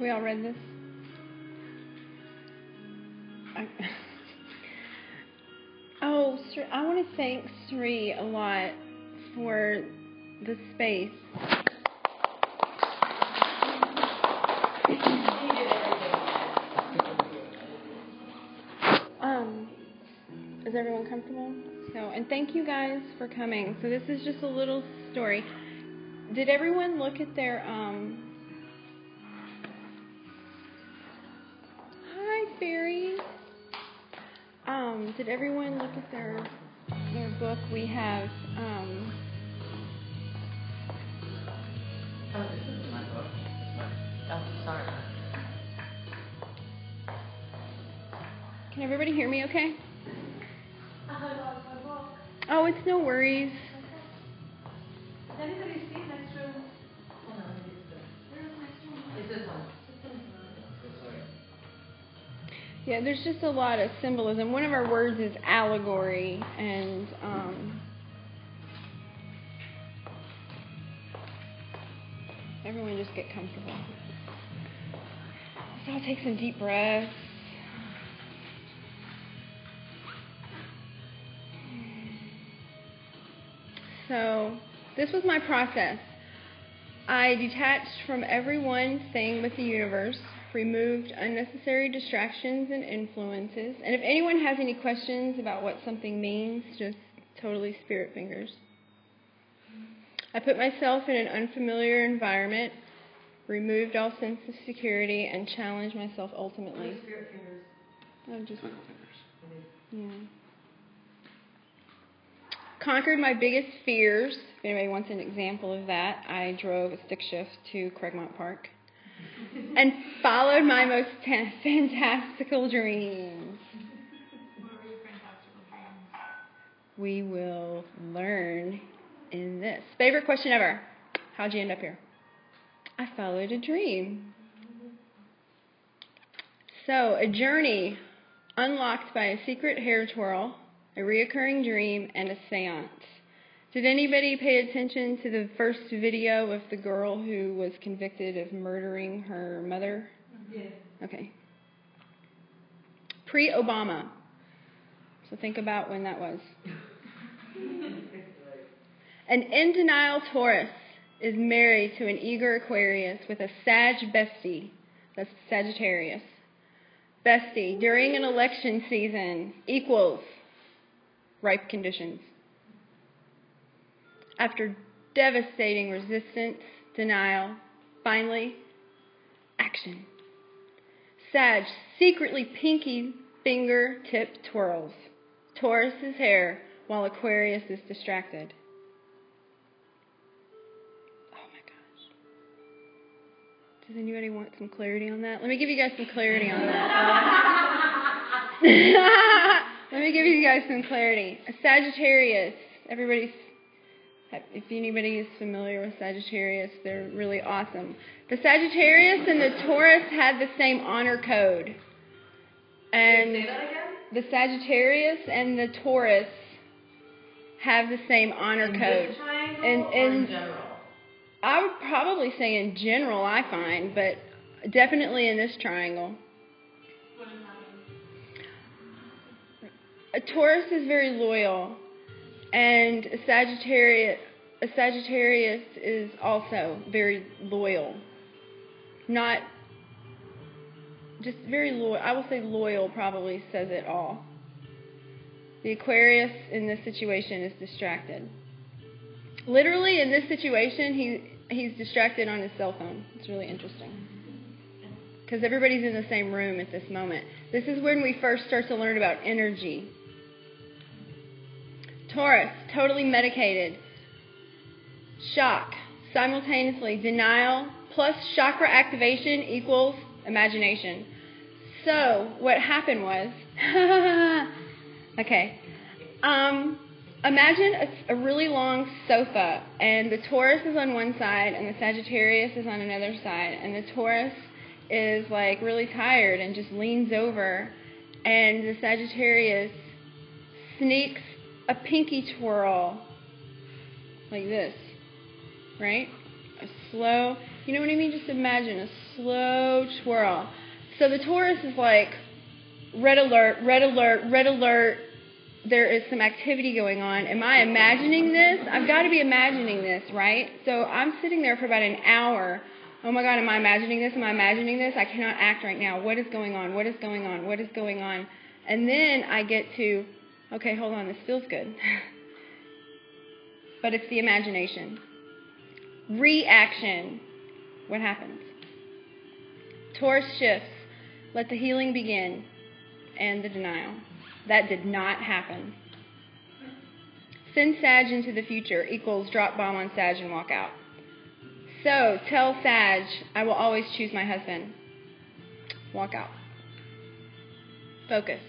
We all read this? I want to thank Sri a lot for the space. Is everyone comfortable? And thank you guys for coming. So this is just a little story. Did everyone look at their Hi, Fairy. Did everyone look at their book? We have Oh, this is my book. Oh, sorry. Can everybody hear me okay? I lost my book. Oh, it's no worries. Does anybody see next room? Oh, no, it's this. Where is next room? It's this one. Yeah, there's just a lot of symbolism. One of our words is allegory, and everyone just get comfortable. So I'll take some deep breaths. So this was my process. I detached from every one thing with the universe, removed unnecessary distractions and influences. And if anyone has any questions about what something means, just totally spirit fingers. I put myself in an unfamiliar environment, removed all sense of security, and challenged myself ultimately. Spirit fingers. Oh, just Twinkle fingers. yeah. Conquered my biggest fears. If anybody wants an example of that, I drove a stick shift to Craigmont Park and followed my most fantastical dreams. What were your fantastical dreams? We will learn in this. Favorite question ever. How'd you end up here? I followed a dream. So, a journey unlocked by a secret hair twirl, a reoccurring dream, and a seance. Did anybody pay attention to the first video of the girl who was convicted of murdering her mother? Yes. Okay. Pre-Obama. So think about when that was. An in-denial Taurus is married to an eager Aquarius with a Sag bestie. That's Sagittarius. Bestie during an election season equals ripe conditions. After devastating resistance, denial, finally, action. Sag secretly pinky finger tip twirls Taurus's hair while Aquarius is distracted. Oh my gosh. Does anybody want some clarity on that? Let me give you guys some clarity on that. Let me give you guys some clarity. A Sagittarius, if anybody is familiar with Sagittarius, they're really awesome. The Sagittarius and the Taurus had the same honor code. And Say that again? the Sagittarius and the Taurus have the same honor in code. This triangle or in in general? I would probably say in general, I find, but definitely in this triangle. What does that mean? A Taurus is very loyal, and a Sagittarius is also very loyal. Not just very loyal. I will say loyal probably says it all. The Aquarius in this situation is distracted. Literally in this situation, he's distracted on his cell phone. It's really interesting. Because everybody's in the same room at this moment. This is when we first start to learn about energy. Taurus, totally medicated. Shock, simultaneously denial plus chakra activation equals imagination. So what happened was, okay, imagine a really long sofa, and the Taurus is on one side and the Sagittarius is on another side, and the Taurus is like really tired and just leans over, and the Sagittarius sneaks a pinky twirl like this, right? A slow, you know what I mean? Just imagine a slow twirl. So the Taurus is like, red alert, red alert, red alert. There is some activity going on. Am I imagining this? I've got to be imagining this, right? So I'm sitting there for about an hour. Oh my God, am I imagining this? Am I imagining this? I cannot act right now. What is going on? What is going on? What is going on? And then I get to, okay, hold on, this feels good. But it's the imagination. Reaction. What happens? Taurus shifts. Let the healing begin. And the denial. That did not happen. Send Sag into the future equals drop bomb on Sag and walk out. So tell Sag, I will always choose my husband. Walk out. Focus.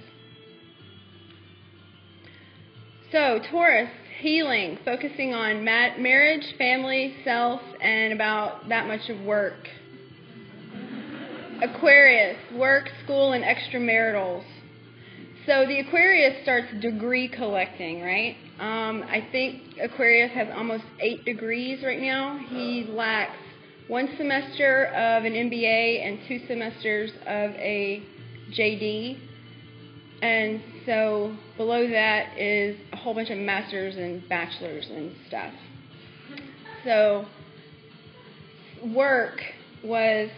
So Taurus, healing, focusing on marriage, family, self, and about that much of work. Aquarius, work, school, and extramaritals. So the Aquarius starts degree collecting, right? I think Aquarius has almost 8 degrees right now. He lacks 1 semester of an MBA and 2 semesters of a JD. And so below that is a whole bunch of masters and bachelors and stuff. So work was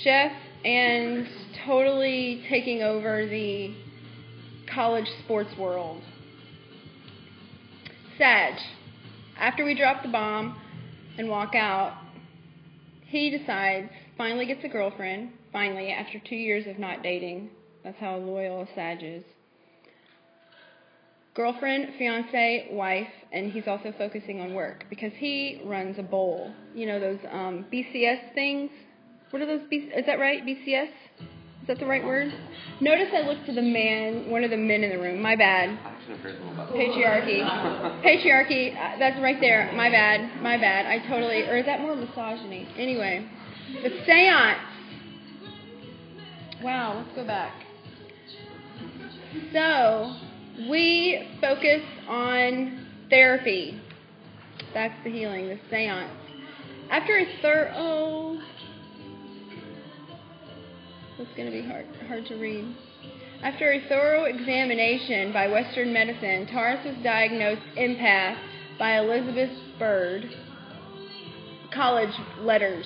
chef and totally taking over the college sports world. Sag, after we drop the bomb and walk out, he decides, finally gets a girlfriend, finally, after 2 years of not dating. That's how loyal a Sag is. Girlfriend, fiance, wife, and he's also focusing on work because he runs a bowl. You know those BCS things? What are those? Is that right? BCS? Is that the right word? Notice I looked to the man, one of the men in the room. My bad. Patriarchy. Patriarchy. That's right there. My bad. My bad. I totally. Or is that more misogyny? Anyway, the seance. Wow. Let's go back. So we focus on therapy. That's the healing. The seance. After a thorough. It's going to be hard to read. After a thorough examination by Western medicine, Taurus was diagnosed empath by Elizabeth Bird, College Letters.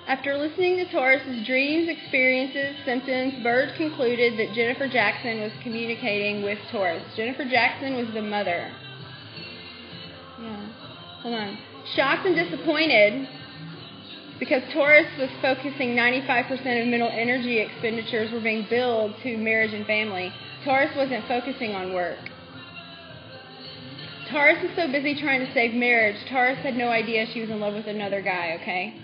After listening to Taurus's dreams, experiences, symptoms, Bird concluded that Jennifer Jackson was communicating with Taurus. Jennifer Jackson was the mother. Yeah. Hold on. Shocked and disappointed, because Taurus was focusing 95% of mental energy expenditures were being billed to marriage and family. Taurus wasn't focusing on work. Taurus was so busy trying to save marriage, Taurus had no idea she was in love with another guy, okay?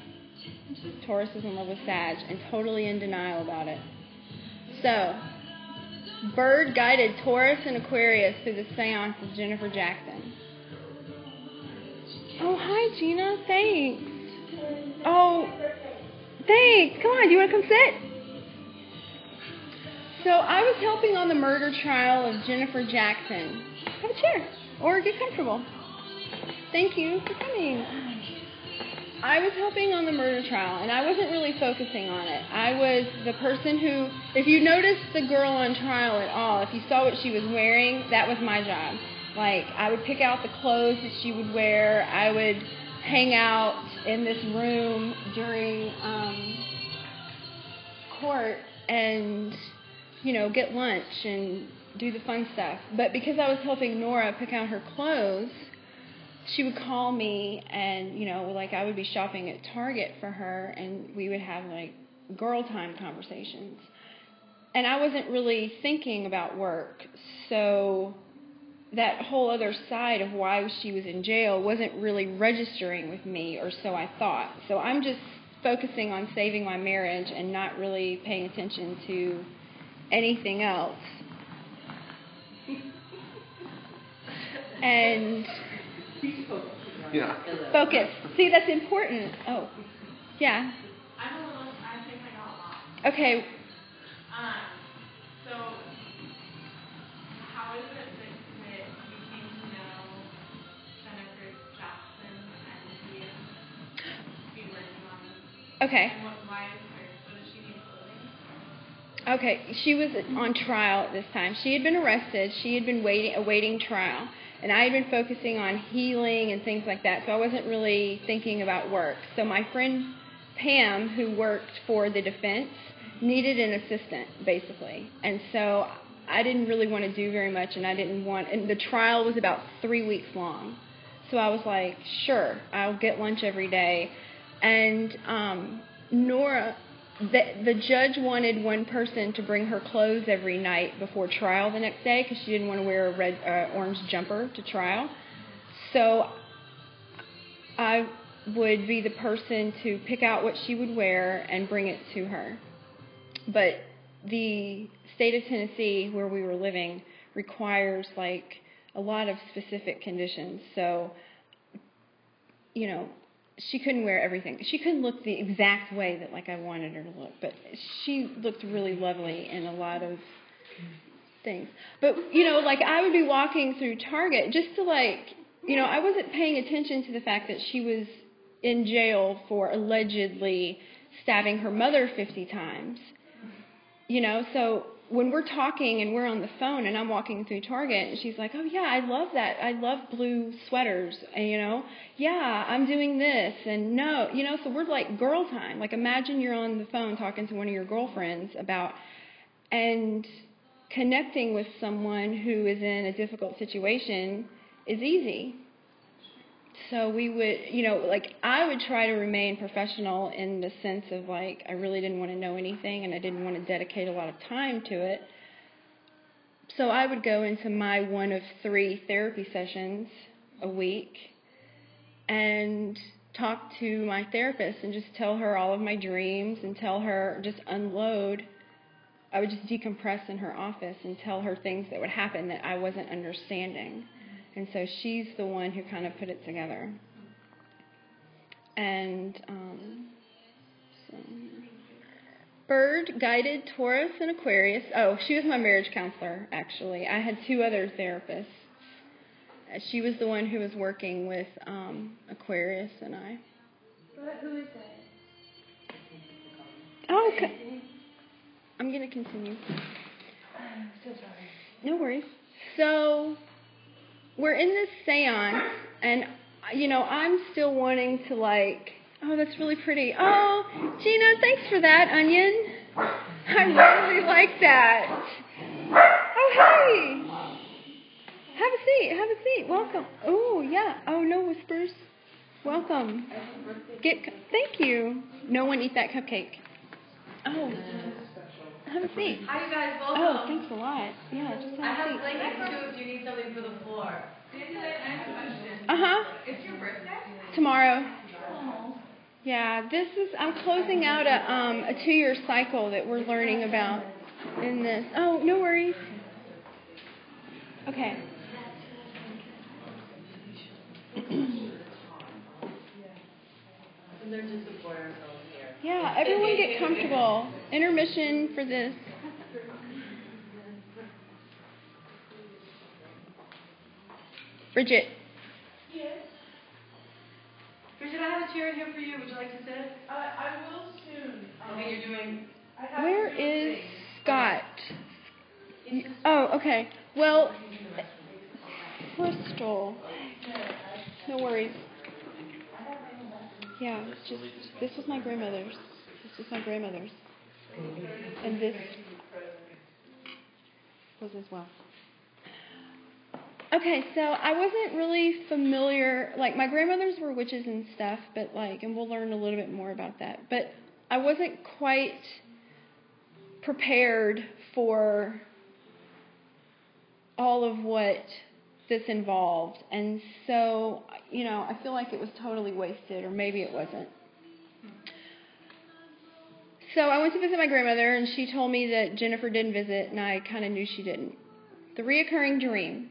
Taurus was in love with Sag and totally in denial about it. So, Bird guided Taurus and Aquarius through the seance of Jennifer Jackson. Oh, hi, Gina. Thanks. Oh, thanks. Come on, do you want to come sit? So I was helping on the murder trial of Jennifer Jackson. Have a chair or get comfortable. Thank you for coming. I was helping on the murder trial, and I wasn't really focusing on it. I was the person who, if you noticed the girl on trial at all, if you saw what she was wearing, that was my job. Like, I would pick out the clothes that she would wear. I would hang out in this room during court and, you know, get lunch and do the fun stuff. But because I was helping Nora pick out her clothes, she would call me and, you know, like I would be shopping at Target for her and we would have like girl time conversations. And I wasn't really thinking about work. So that whole other side of why she was in jail wasn't really registering with me, or so I thought. So I'm just focusing on saving my marriage and not really paying attention to anything else. And focus. See, that's important. Oh, yeah. I think I got lost. Okay. So, how is it that you came to know Jennifer Jackson and be working on Okay. And why does she need clothing? Okay, she was on trial at this time. She had been arrested. She had been awaiting trial. And I had been focusing on healing and things like that, so I wasn't really thinking about work. So my friend Pam, who worked for the defense, needed an assistant, basically. And so I didn't really want to do very much, and and the trial was about 3 weeks long. So I was like, sure, I'll get lunch every day. And Nora, the judge wanted one person to bring her clothes every night before trial the next day because she didn't want to wear a orange jumper to trial. So I would be the person to pick out what she would wear and bring it to her. But the state of Tennessee, where we were living, requires like a lot of specific conditions. So, you know, she couldn't wear everything. She couldn't look the exact way that like I wanted her to look, but she looked really lovely in a lot of things. But, you know, like I would be walking through Target just to like, you know, I wasn't paying attention to the fact that she was in jail for allegedly stabbing her mother 50 times. You know, so when we're talking and we're on the phone and I'm walking through Target and she's like, oh, yeah, I love that. I love blue sweaters. And, you know, yeah, I'm doing this. And no, you know, so we're like girl time. Like imagine you're on the phone talking to one of your girlfriends about and connecting with someone who is in a difficult situation is easy. So we would, you know, like I would try to remain professional in the sense of like I really didn't want to know anything and I didn't want to dedicate a lot of time to it. So I would go into my one of 3 therapy sessions a week and talk to my therapist and just tell her all of my dreams and tell her, just unload. I would just decompress in her office and tell her things that would happen that I wasn't understanding. And so she's the one who kind of put it together. And so Bird, Guided, Taurus, and Aquarius. Oh, she was my marriage counselor, actually. I had 2 other therapists. She was the one who was working with Aquarius and I. Who is that? Oh, okay. I'm going to continue. I'm so sorry. No worries. So we're in this seance, and, you know, I'm still wanting to, like, oh, that's really pretty. Oh, Gina, thanks for that, onion. I really like that. Oh, hey. Have a seat. Have a seat. Welcome. Oh, yeah. Oh, no whispers. Welcome. Thank you. No one eat that cupcake. Oh. Have a seat. Hi, you guys. Welcome. Oh, thanks a lot. Yeah, just I have a have seat. blankets too if you need something for the floor. Dandelion, I have a question. Uh-huh. It's your birthday? Tomorrow. Oh. Yeah, I'm closing out a 2-year cycle that we're learning about in this. Oh, no worries. Okay. And they're just support ourselves here. Yeah, everyone get comfortable. Intermission for this. Bridget. Yes. Bridget, I have a chair in here for you. Would you like to sit? I will soon. Okay, you're doing... Where is Scott? Oh, okay. Well, Crystal. No worries. Yeah, this was my grandmother's. This was my grandmother's. And this was as well. Okay, so I wasn't really familiar, like my grandmothers were witches and stuff, but like, and we'll learn a little bit more about that. But I wasn't quite prepared for all of what this involved. And so, you know, I feel like it was totally wasted, or maybe it wasn't. So I went to visit my grandmother, and she told me that Jennifer didn't visit, and I kind of knew she didn't. The reoccurring dream.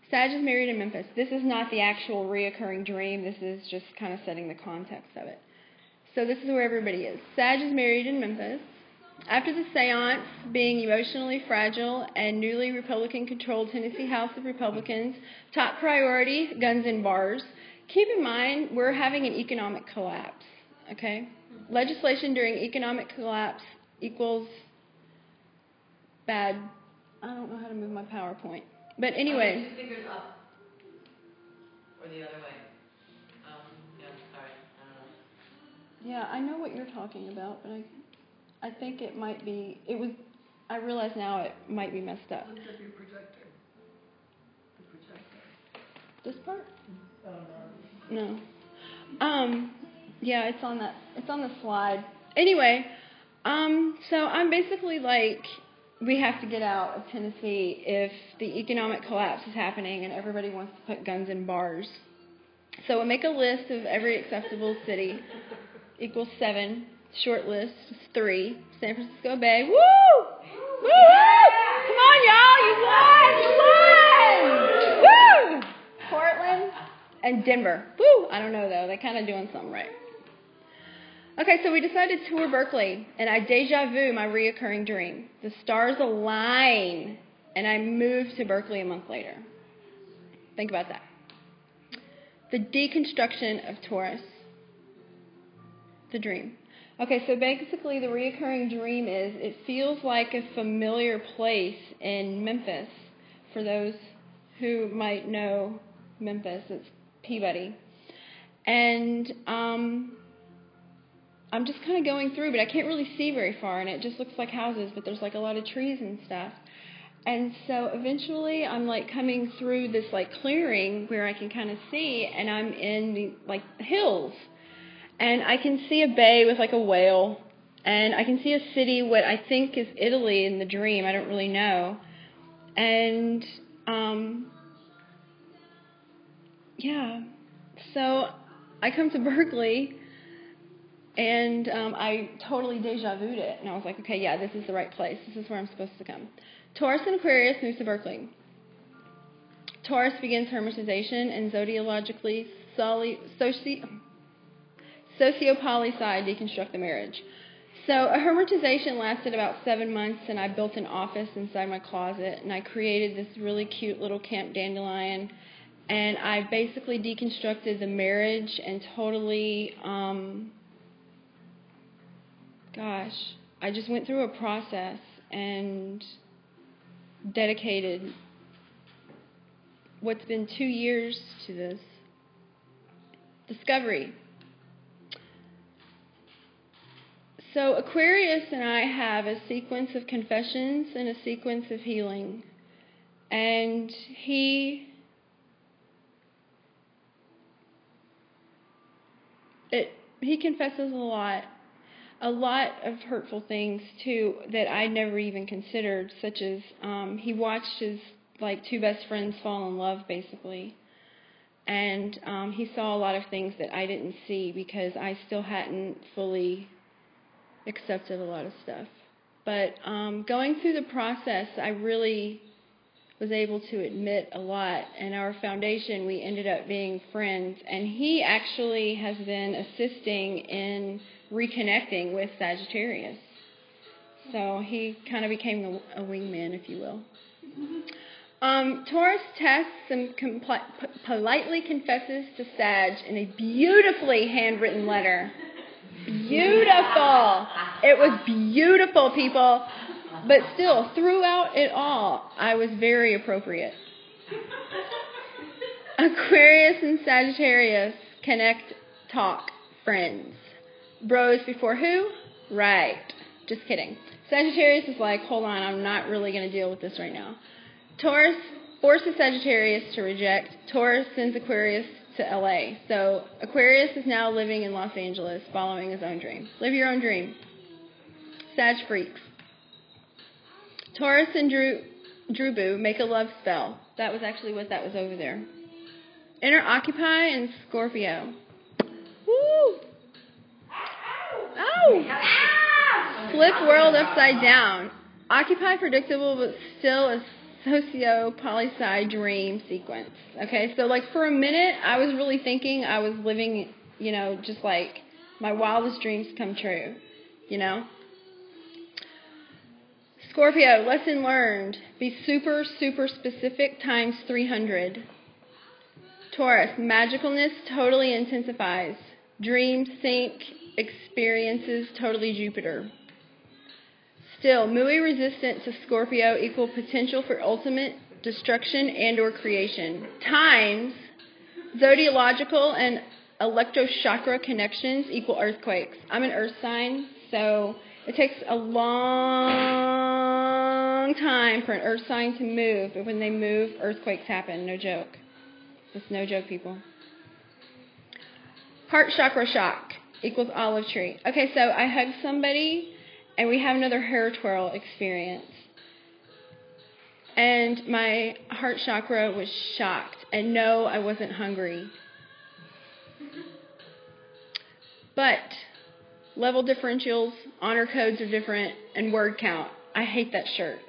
Sag is married in Memphis. This is not the actual reoccurring dream. This is just kind of setting the context of it. So this is where everybody is. Sag is married in Memphis. After the seance, being emotionally fragile and newly Republican-controlled Tennessee House of Republicans, top priority, guns and bars. Keep in mind, we're having an economic collapse. Okay? Legislation during economic collapse equals bad. I don't know how to move my PowerPoint. But anyway. Okay, 2 fingers up. Or the other way. Yeah, sorry. I don't know. Yeah, I know what you're talking about, but I think it might be, I realize now it might be messed up. Look at your projector. The projector. This part? Oh, no. No. Yeah, it's on the slide. Anyway, so I'm basically like, we have to get out of Tennessee if the economic collapse is happening and everybody wants to put guns in bars. So we'll make a list of every acceptable city equals 7. Short list is 3. San Francisco Bay. Woo! Woo! Come on, y'all! You won! Woo! Portland and Denver. Woo! I don't know though. They're kind of doing something right. Okay, so we decided to tour Berkeley, and I deja vu my reoccurring dream. The stars align, and I moved to Berkeley a month later. Think about that. The deconstruction of Taurus. The dream. Okay, so basically the reoccurring dream is it feels like a familiar place in Memphis. For those who might know Memphis, it's Peabody. And I'm just kind of going through, but I can't really see very far, and it just looks like houses, but there's like a lot of trees and stuff. And so eventually I'm like coming through this like clearing where I can kind of see, and I'm in the like hills. And I can see a bay with like a whale, and I can see a city, what I think is Italy in the dream. I don't really know. And yeah, so I come to Berkeley, and I totally deja vu'd it, and I was like, okay, yeah, this is the right place. This is where I'm supposed to come. Taurus and Aquarius moves to Berkeley. Taurus begins hermetization and zodiologically socio-poli-sci deconstruct the marriage. So a hermetization lasted about 7 months, and I built an office inside my closet, and I created this really cute little camp dandelion, and I basically deconstructed the marriage and totally, I just went through a process and dedicated what's been 2 years to this. Discovery. So Aquarius and I have a sequence of confessions and a sequence of healing. And he confesses a lot of hurtful things too that I never even considered, such as he watched his like 2 best friends fall in love basically. And he saw a lot of things that I didn't see because I still hadn't fully accepted a lot of stuff. But going through the process, I really was able to admit a lot. And our foundation, we ended up being friends. And he actually has been assisting in reconnecting with Sagittarius. So he kind of became a wingman, if you will. Taurus tests and politely confesses to Sag in a beautifully handwritten letter. Beautiful. It was beautiful, people. But still, throughout it all, I was very appropriate. Aquarius and Sagittarius connect, talk, friends. Bros before who? Right. Just kidding. Sagittarius is like, hold on, I'm not really going to deal with this right now. Taurus forces Sagittarius to reject. Taurus sends Aquarius to LA. So Aquarius is now living in Los Angeles, following his own dream. Live your own dream. Sag freaks. Taurus and Drubu make a love spell. That was actually what that was over there. Enter Occupy and Scorpio. Woo! Oh! Flip world upside down. Occupy predictable, but still a socio-poli-sci dream sequence. Okay, so like for a minute, I was really thinking I was living, just like my wildest dreams come true, Scorpio, lesson learned. Be super, super specific times 300. Taurus, magicalness totally intensifies. Dreams, think, experiences, totally Jupiter. Still, Mui resistant to Scorpio equal potential for ultimate destruction and or creation. Times, zodiological and electrochakra connections equal earthquakes. I'm an earth sign, so it takes a long time for an earth sign to move, but when they move, earthquakes happen. No joke. It's no joke, people. Heart chakra shock equals olive tree. Okay, so I hugged somebody, and we have another hair twirl experience. And my heart chakra was shocked. And no, I wasn't hungry. But level differentials, honor codes are different, and word count. I hate that shirt.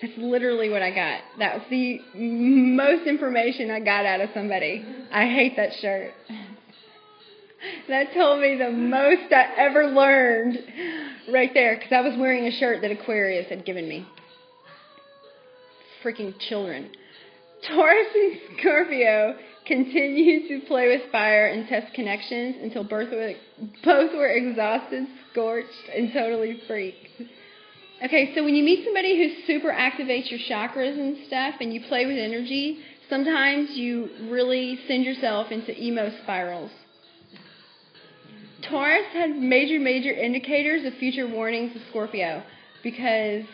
That's literally what I got. That was the most information I got out of somebody. I hate that shirt. That told me the most I ever learned right there, because I was wearing a shirt that Aquarius had given me. Freaking children. Taurus and Scorpio continue to play with fire and test connections until both were exhausted, scorched, and totally freaked. Okay, so when you meet somebody who super activates your chakras and stuff and you play with energy, sometimes you really send yourself into emo spirals. Taurus had major indicators of future warnings of Scorpio because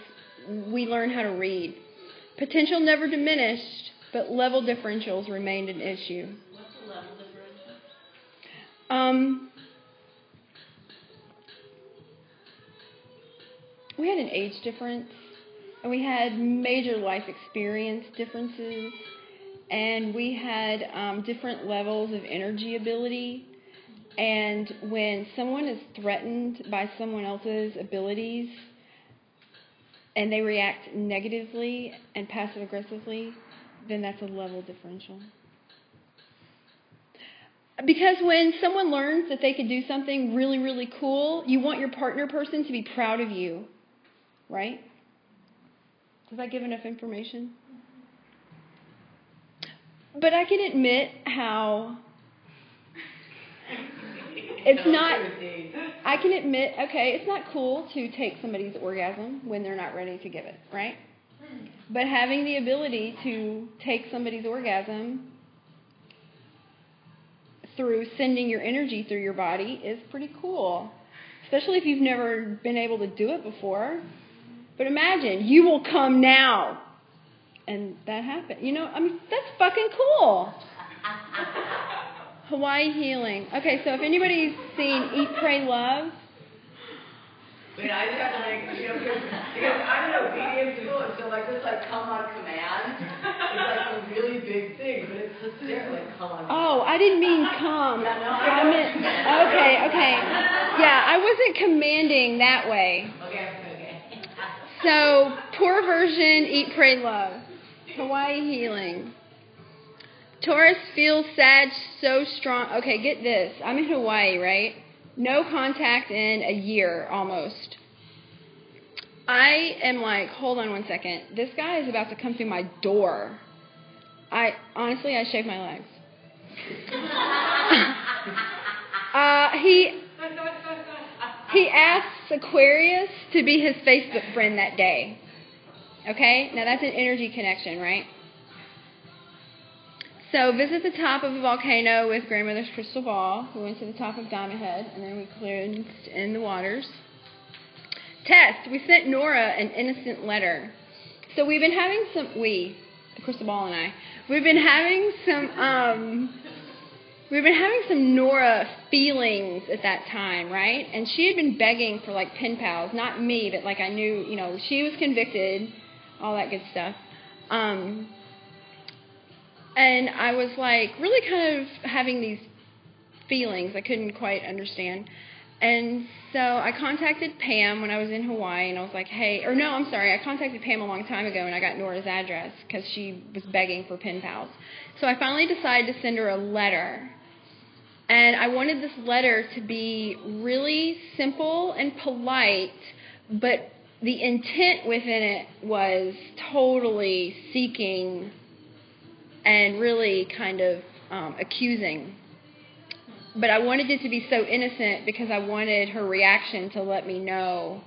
we learn how to read. Potential never diminished, but level differentials remained an issue. What's the level differential? We had an age difference, and we had major life experience differences, and we had different levels of energy ability. And when someone is threatened by someone else's abilities, and they react negatively and passive-aggressively, then that's a level differential. Because when someone learns that they can do something really cool, you want your partner person to be proud of you, right? Does that give enough information? But I can admit how it's not... I can admit, okay, it's not cool to take somebody's orgasm when they're not ready to give it, right? But having the ability to take somebody's orgasm through sending your energy through your body is pretty cool. Especially if you've never been able to do it before. But imagine, you will come now. And that happened. You know, I mean, that's fucking cool. Hawaii healing. Okay, so if anybody's seen Eat, Pray, Love. Wait, I just have to make, because I'm an obedience school, and so this come on command is a really big thing, but it's hysterical, come on command. Oh, I didn't mean come. Yeah, no, I meant, okay. Yeah, I wasn't commanding that way. Okay. So, poor version, Eat, Pray, Love. Hawaii healing. Taurus feels sad so strong. Okay, get this. I'm in Hawaii, right? No contact in a year, almost. I am like, hold on one second. This guy is about to come through my door. I shaved my legs. He asks Aquarius to be his Facebook friend that day. Okay? Now that's an energy connection, right? So visit the top of a volcano with grandmother's crystal ball. We went to the top of Diamond Head, and then we cleansed in the waters. Test. We sent Nora an innocent letter. So we've been having the crystal ball and I, we've been having some Nora feelings at that time, right? And she had been begging for pen pals, not me, but I knew, she was convicted, all that good stuff. And I was really kind of having these feelings I couldn't quite understand. And so I contacted Pam when I was in Hawaii, and I was like, hey, I contacted Pam a long time ago, and I got Nora's address because she was begging for pen pals. So I finally decided to send her a letter. And I wanted this letter to be really simple and polite, but the intent within it was totally seeking and really kind of accusing. But I wanted it to be so innocent because I wanted her reaction to let me know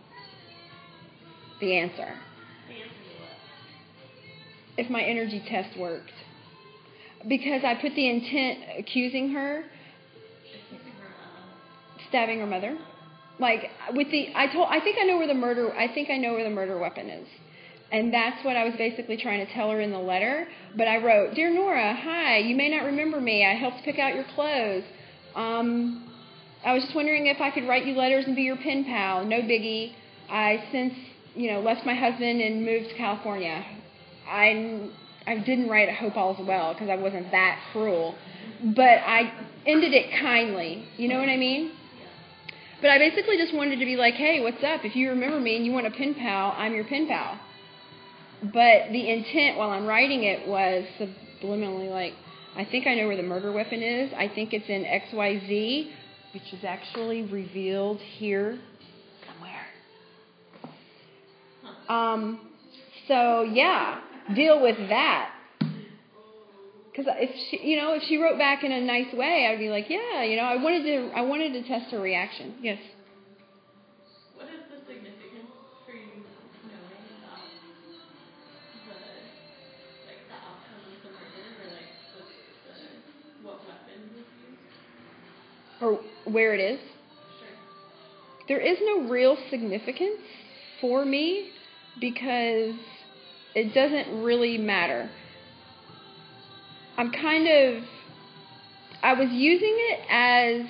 the answer. The answer to what? If my energy test worked. Because I put the intent accusing her, stabbing her mother. Like with I think I know where the murder weapon is. And that's what I was basically trying to tell her in the letter. But I wrote, "Dear Nora, hi, you may not remember me. I helped pick out your clothes. I was just wondering if I could write you letters and be your pen pal. No biggie. I since, left my husband and moved to California." I didn't write "I hope all's well" because I wasn't that cruel. But I ended it kindly. You know what I mean? But I basically just wanted to be like, "Hey, what's up? If you remember me and you want a pen pal, I'm your pen pal." But the intent while I'm writing it was subliminally like, I think I know where the murder weapon is. I think it's in XYZ, which is actually revealed here somewhere. So yeah, deal with that. Because if she wrote back in a nice way, I'd be like, yeah, I wanted to test her reaction. Yes. What is the significance for you knowing about the outcome of the murder, or what weapon was used? Or where it is? Sure. There is no real significance for me because it doesn't really matter. I was using it as,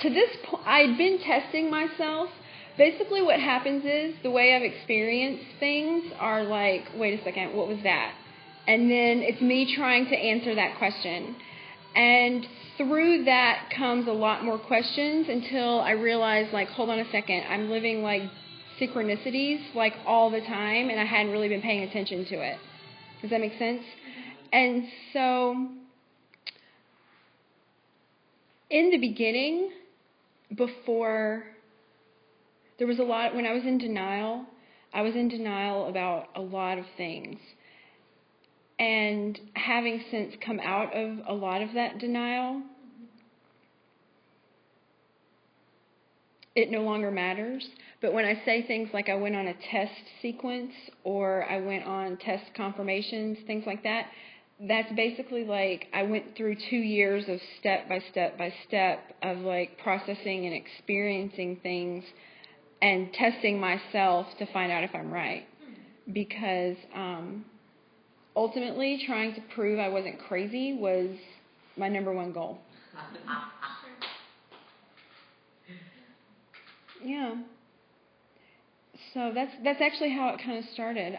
to this point, I'd been testing myself. Basically what happens is, the way I've experienced things are like, wait a second, what was that? And then it's me trying to answer that question. And through that comes a lot more questions until I realized, like, hold on a second, I'm living like synchronicities like all the time, and I hadn't really been paying attention to it. Does that make sense? And so in the beginning, before, there was a lot, when I was in denial about a lot of things. And having since come out of a lot of that denial, it no longer matters. But when I say things like I went on a test sequence or I went on test confirmations, things like that, that's basically like I went through 2 years of step by step of like processing and experiencing things and testing myself to find out if I'm right. Because ultimately trying to prove I wasn't crazy was my number one goal. Yeah. So that's actually how it kind of started.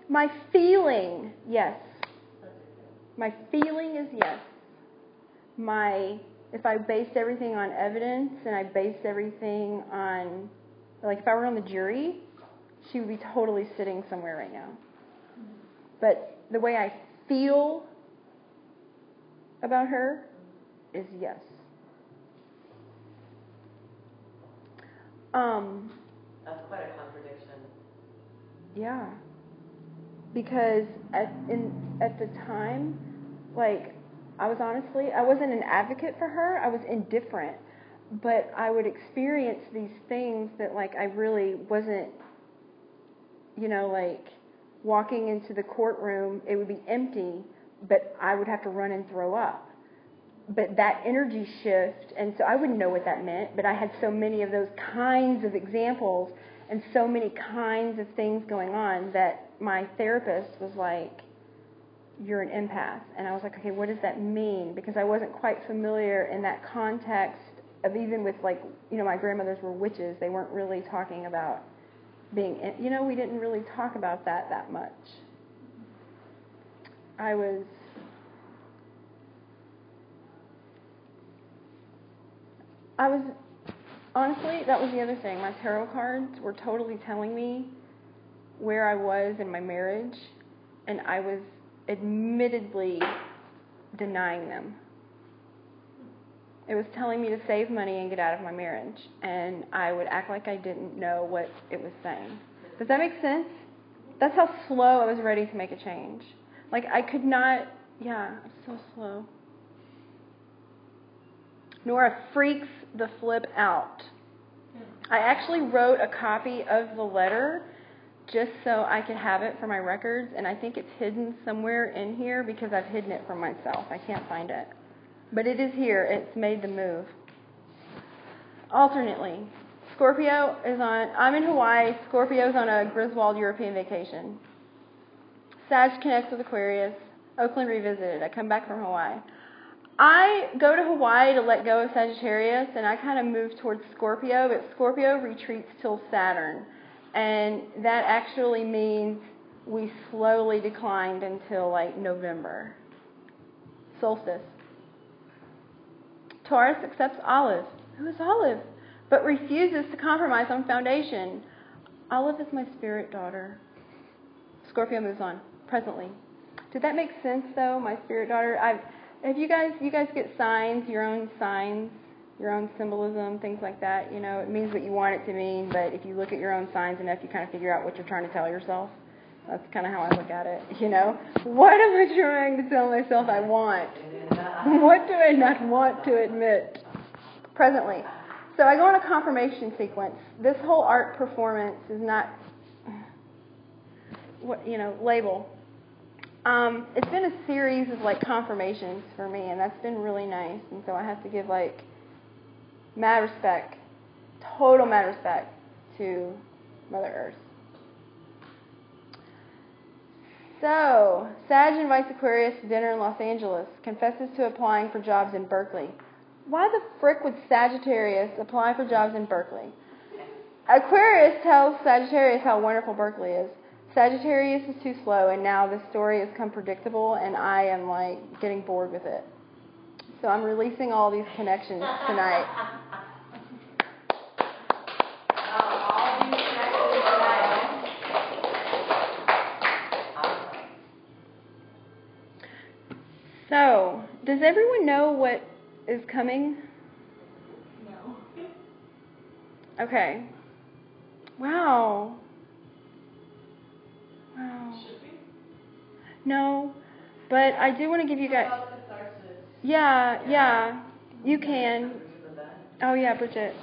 My feeling, yes. My feeling is yes. If I based everything on evidence and I based everything on, like if I were on the jury, she would be totally sitting somewhere right now. But the way I feel about her is yes. That's quite a contradiction. Yeah. Because at the time, like, I wasn't an advocate for her. I was indifferent. But I would experience these things that, like, I really wasn't, like, walking into the courtroom, it would be empty, but I would have to run and throw up. But that energy shift, and so I wouldn't know what that meant, but I had so many of those kinds of examples and so many kinds of things going on that my therapist was like, "You're an empath." And I was like, okay, what does that mean? Because I wasn't quite familiar in that context of, even with, like, my grandmothers were witches. They weren't really talking about being, we didn't really talk about that much. Honestly, that was the other thing. My tarot cards were totally telling me where I was in my marriage, and I was admittedly denying them. It was telling me to save money and get out of my marriage, and I would act like I didn't know what it was saying. Does that make sense? That's how slow I was ready to make a change. Like, I could not, I'm so slow. Nora freaks the flip out. I actually wrote a copy of the letter just so I could have it for my records, and I think it's hidden somewhere in here because I've hidden it from myself. I can't find it. But it is here. It's made the move. Alternately, Scorpio is on, I'm in Hawaii, Scorpio's on a Griswold European vacation. Sag connects with Aquarius, Oakland revisited. I come back from Hawaii. I go to Hawaii to let go of Sagittarius, and I kind of move towards Scorpio, but Scorpio retreats till Saturn. And that actually means we slowly declined until like November. Solstice. Taurus accepts Olive. Who is Olive? But refuses to compromise on foundation. Olive is my spirit daughter. Scorpio moves on. Presently. Did that make sense though, my spirit daughter? If you guys get signs, your own symbolism, things like that, you know, it means what you want it to mean, but if you look at your own signs enough, you kind of figure out what you're trying to tell yourself. That's kind of how I look at it, you know. What am I trying to tell myself I want? What do I not want to admit? Presently. So I go on a confirmation sequence. This whole art performance is not, label. It's been a series of like confirmations for me, and that's been really nice. And so I have to give like mad respect, total mad respect to Mother Earth. So, Sag invites Aquarius to dinner in Los Angeles, confesses to applying for jobs in Berkeley. Why the frick would Sagittarius apply for jobs in Berkeley? Aquarius tells Sagittarius how wonderful Berkeley is. Sagittarius is too slow, and now the story has become predictable, and I am like getting bored with it. So I'm releasing all these connections tonight. All these connections tonight. So, does everyone know what is coming? No. Okay. Wow. Should we? No, but I do want to give you guys. About catharsis. Yeah, you can. Oh yeah, Bridget.